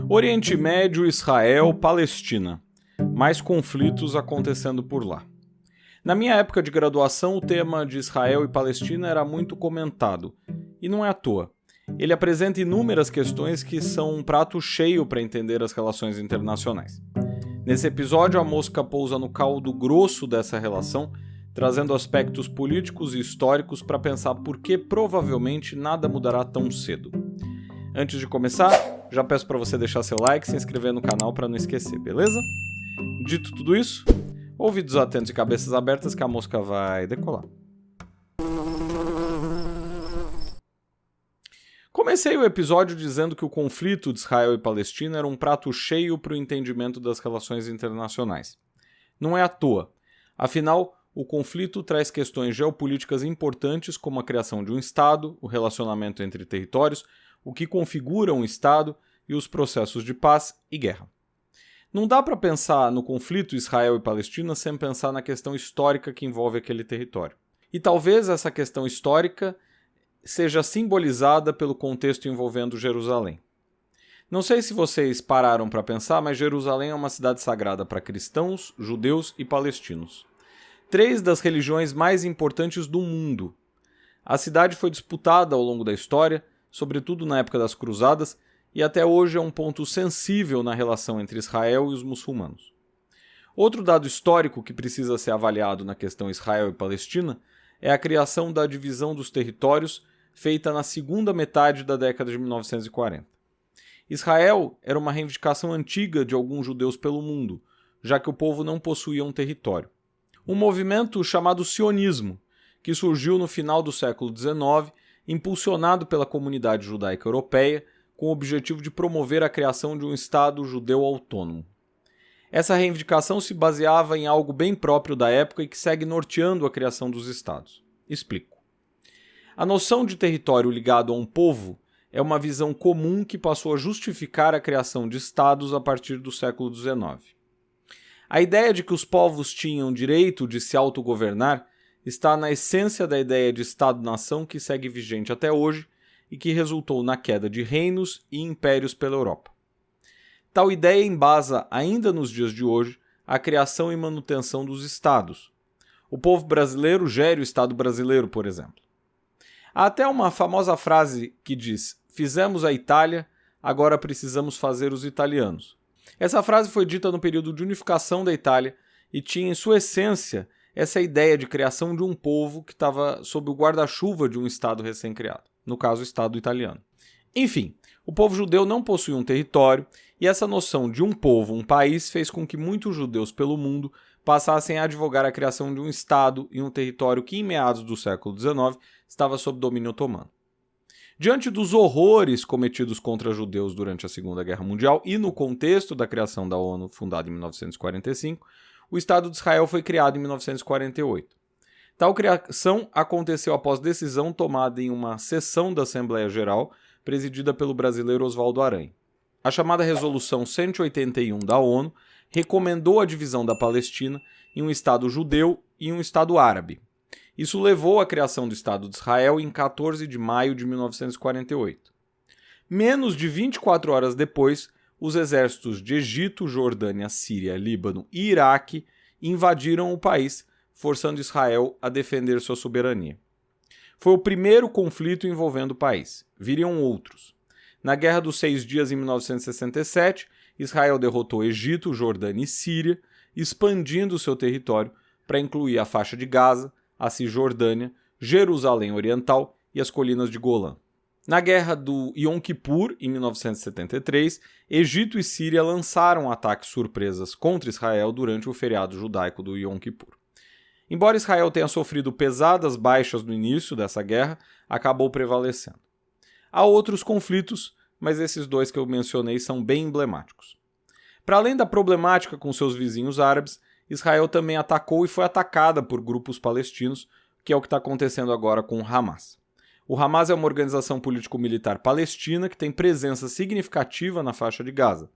Oriente Médio, Israel, Palestina. Mais conflitos acontecendo por lá. Na minha época de graduação, o tema de Israel e Palestina era muito comentado. E não é à toa. Ele apresenta inúmeras questões que são um prato cheio para entender as relações internacionais. Nesse episódio, a mosca pousa no caldo grosso dessa relação, trazendo aspectos políticos e históricos para pensar por que provavelmente nada mudará tão cedo. Antes de começar, já peço para você deixar seu like e se inscrever no canal para não esquecer, beleza? Dito tudo isso, ouvidos atentos e cabeças abertas que a mosca vai decolar. Comecei o episódio dizendo que o conflito de Israel e Palestina era um prato cheio para o entendimento das relações internacionais. Não é à toa. Afinal, o conflito traz questões geopolíticas importantes como a criação de um Estado, o relacionamento entre territórios, o que configura um Estado e os processos de paz e guerra. Não dá para pensar no conflito Israel e Palestina sem pensar na questão histórica que envolve aquele território. E talvez essa questão histórica seja simbolizada pelo contexto envolvendo Jerusalém. Não sei se vocês pararam para pensar, mas Jerusalém é uma cidade sagrada para cristãos, judeus e palestinos. 3 das religiões mais importantes do mundo. A cidade foi disputada ao longo da história, sobretudo na época das Cruzadas, e até hoje é um ponto sensível na relação entre Israel e os muçulmanos. Outro dado histórico que precisa ser avaliado na questão Israel e Palestina é a criação da divisão dos territórios feita na segunda metade da década de 1940. Israel era uma reivindicação antiga de alguns judeus pelo mundo, já que o povo não possuía um território. Um movimento chamado sionismo, que surgiu no final do século XIX, impulsionado pela comunidade judaica europeia, com o objetivo de promover a criação de um Estado judeu autônomo. Essa reivindicação se baseava em algo bem próprio da época e que segue norteando a criação dos Estados. Explico. A noção de território ligado a um povo é uma visão comum que passou a justificar a criação de Estados a partir do século XIX. A ideia de que os povos tinham direito de se autogovernar está na essência da ideia de Estado-nação que segue vigente até hoje e que resultou na queda de reinos e impérios pela Europa. Tal ideia embasa, ainda nos dias de hoje, a criação e manutenção dos Estados. O povo brasileiro gere o Estado brasileiro, por exemplo. Há até uma famosa frase que diz: "Fizemos a Itália, agora precisamos fazer os italianos". Essa frase foi dita no período de unificação da Itália e tinha em sua essência essa ideia de criação de um povo que estava sob o guarda-chuva de um Estado recém-criado, no caso o Estado italiano. Enfim, o povo judeu não possuía um território e essa noção de um povo, um país, fez com que muitos judeus pelo mundo passassem a advogar a criação de um Estado e um território que em meados do século XIX estava sob domínio otomano. Diante dos horrores cometidos contra judeus durante a Segunda Guerra Mundial e no contexto da criação da ONU, fundada em 1945, o Estado de Israel foi criado em 1948. Tal criação aconteceu após decisão tomada em uma sessão da Assembleia Geral, presidida pelo brasileiro Oswaldo Aranha. A chamada Resolução 181 da ONU recomendou a divisão da Palestina em um Estado judeu e um Estado árabe. Isso levou à criação do Estado de Israel em 14 de maio de 1948. Menos de 24 horas depois, os exércitos de Egito, Jordânia, Síria, Líbano e Iraque invadiram o país, forçando Israel a defender sua soberania. Foi o primeiro conflito envolvendo o país. Viriam outros. Na Guerra dos 6 Dias, em 1967, Israel derrotou Egito, Jordânia e Síria, expandindo seu território para incluir a faixa de Gaza, a Cisjordânia, Jerusalém Oriental e as colinas de Golã. Na Guerra do Yom Kippur, em 1973, Egito e Síria lançaram ataques surpresas contra Israel durante o feriado judaico do Yom Kippur. Embora Israel tenha sofrido pesadas baixas no início dessa guerra, acabou prevalecendo. Há outros conflitos, mas esses 2 que eu mencionei são bem emblemáticos. Para além da problemática com seus vizinhos árabes, Israel também atacou e foi atacada por grupos palestinos, que é o que está acontecendo agora com o Hamas. O Hamas é uma organização político-militar palestina que tem presença significativa na faixa de Gaza.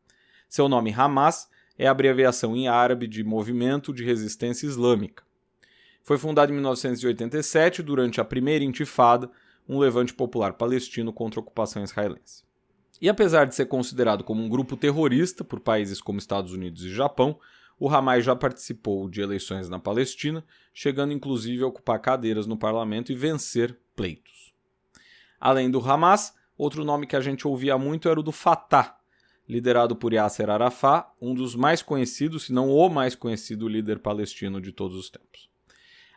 Seu nome Hamas é a abreviação em árabe de Movimento de Resistência Islâmica. Foi fundado em 1987 durante a primeira intifada, um levante popular palestino contra a ocupação israelense. E apesar de ser considerado como um grupo terrorista por países como Estados Unidos e Japão, o Hamas já participou de eleições na Palestina, chegando inclusive a ocupar cadeiras no parlamento e vencer pleitos. Além do Hamas, outro nome que a gente ouvia muito era o do Fatah, liderado por Yasser Arafat, um dos mais conhecidos, se não o mais conhecido líder palestino de todos os tempos.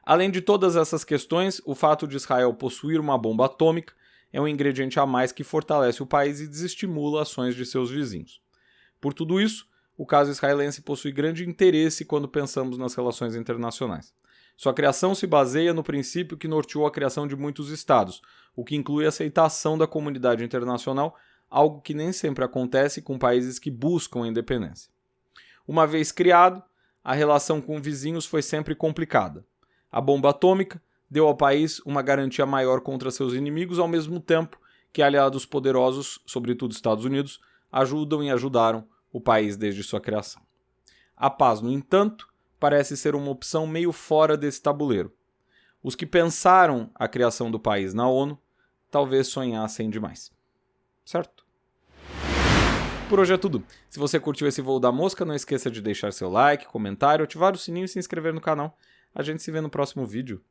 Além de todas essas questões, o fato de Israel possuir uma bomba atômica é um ingrediente a mais que fortalece o país e desestimula ações de seus vizinhos. Por tudo isso, o caso israelense possui grande interesse quando pensamos nas relações internacionais. Sua criação se baseia no princípio que norteou a criação de muitos estados, o que inclui a aceitação da comunidade internacional, algo que nem sempre acontece com países que buscam a independência. Uma vez criado, a relação com vizinhos foi sempre complicada. A bomba atômica deu ao país uma garantia maior contra seus inimigos, ao mesmo tempo que aliados poderosos, sobretudo Estados Unidos, ajudam e ajudaram o país desde sua criação. A paz, no entanto, parece ser uma opção meio fora desse tabuleiro. Os que pensaram a criação do país na ONU talvez sonhassem demais. Certo? Por hoje é tudo. Se você curtiu esse voo da mosca, não esqueça de deixar seu like, comentário, ativar o sininho e se inscrever no canal. A gente se vê no próximo vídeo.